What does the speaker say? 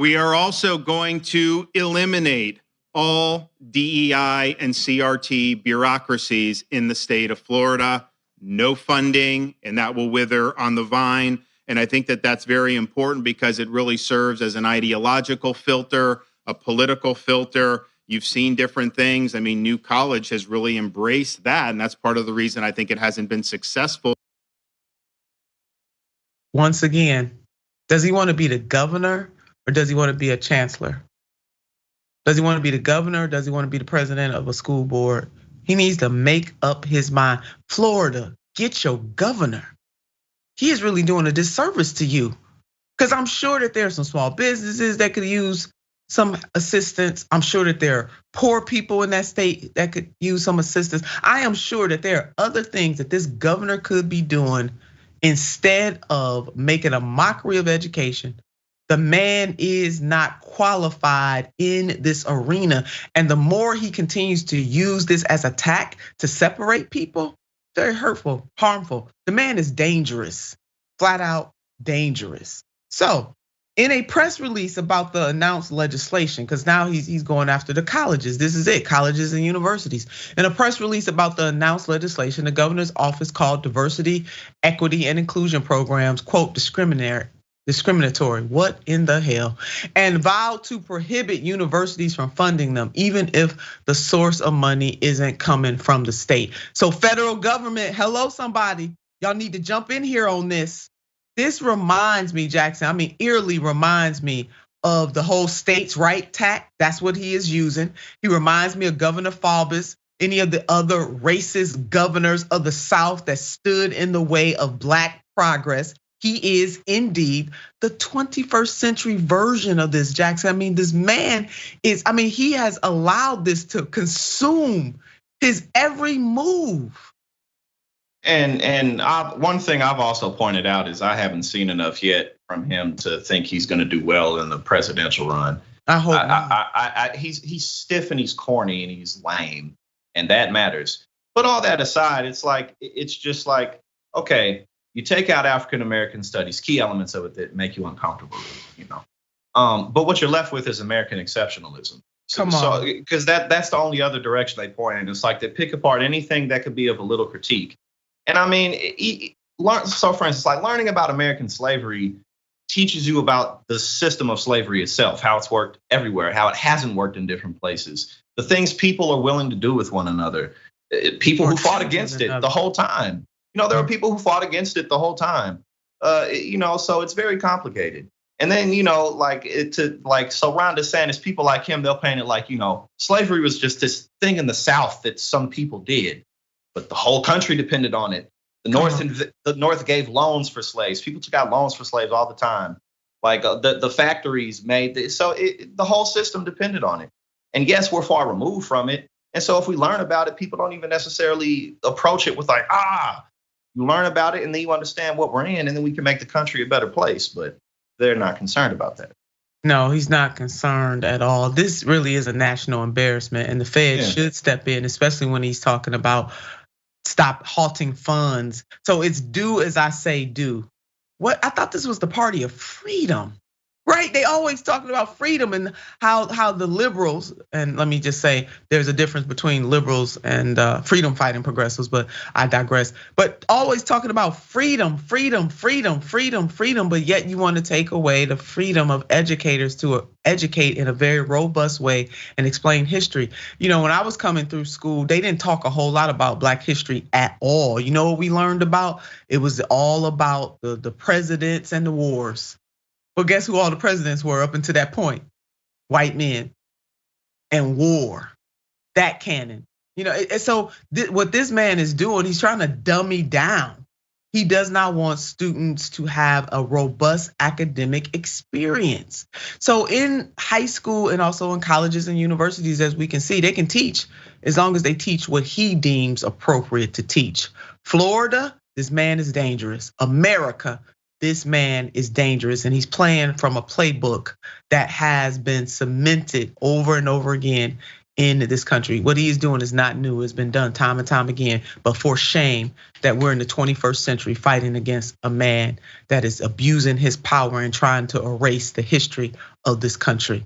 We are also going to eliminate all DEI and CRT bureaucracies in the state of Florida. No funding, and that will wither on the vine. And I think that that's very important because it really serves as an ideological filter, a political filter. You've seen different things. I mean, New College has really embraced that, and that's part of the reason I think it hasn't been successful. Once again, does he want to be the governor or does he want to be a chancellor? Does he want to be the governor or does he want to be the president of a school board? He needs to make up his mind. Florida, get your governor. He is really doing a disservice to you. Because I'm sure that there are some small businesses that could use some assistance. I'm sure that there are poor people in that state that could use some assistance. I am sure that there are other things that this governor could be doing instead of making a mockery of education. The man is not qualified in this arena. And the more he continues to use this as a tack to separate people, very hurtful, harmful. The man is dangerous, flat out dangerous. So in a press release about the announced legislation, because now he's going after the colleges. This is it, colleges and universities. In a press release about the announced legislation, the governor's office called diversity, equity, and inclusion programs, quote, discriminatory. What in the hell? And vowed to prohibit universities from funding them, even if the source of money isn't coming from the state. So federal government, hello somebody, y'all need to jump in here on this. This reminds me, Jackson, I mean, eerily reminds me of the whole states' right tack. That's what he is using. He reminds me of Governor Faubus, any of the other racist governors of the South that stood in the way of Black progress. He is indeed the 21st century version of this, Jackson. I mean, this man is, I mean, he has allowed this to consume his every move. And one thing I've also pointed out is I haven't seen enough yet from him to think he's going to do well in the presidential run. I hope he's stiff and he's corny and he's lame, and that matters. But all that aside, it's just like, okay, you take out African American studies, key elements of it that make you uncomfortable, you know. But what you're left with is American exceptionalism. Come on. Because that's the only other direction they point in. It's like they pick apart anything that could be of a little critique. And I mean, so for instance, like learning about American slavery teaches you about the system of slavery itself, how it's worked everywhere, how it hasn't worked in different places, the things people are willing to do with one another, people who fought against it the whole time. You know, there are people who fought against it the whole time. You know, so it's very complicated. And then, you know, so Ron DeSantis, people like him, they'll paint it like, you know, slavery was just this thing in the South that some people did, but the whole country depended on it. The North gave loans for slaves. People took out loans for slaves all the time. Like the factories made this, so the whole system depended on it. And yes, we're far removed from it. And so if we learn about it, people don't even necessarily approach it with like, you learn about it and then you understand what we're in, and then we can make the country a better place. But they're not concerned about that. No, he's not concerned at all. This really is a national embarrassment, and the Fed should step in, especially when he's talking about stop halting funds. So it's do as I say do. What, I thought this was the party of freedom, right? They always talking about freedom and how the liberals, and let me just say there's a difference between liberals and freedom fighting progressives, but I digress. But always talking about freedom, freedom, freedom, freedom, freedom, but yet you want to take away the freedom of educators to educate in a very robust way and explain history. You know, when I was coming through school, they didn't talk a whole lot about Black history at all. You know what we learned about? It was all about the presidents and the wars. But guess who all the presidents were up until that point? White men and war, that canon. You know, so what this man is doing, he's trying to dummy down. He does not want students to have a robust academic experience. So in high school and also in colleges and universities, as we can see, they can teach as long as they teach what he deems appropriate to teach. Florida, this man is dangerous. America, this man is dangerous, and he's playing from a playbook that has been cemented over and over again in this country. What he is doing is not new. It's been done time and time again. But for shame that we're in the 21st century fighting against a man that is abusing his power and trying to erase the history of this country.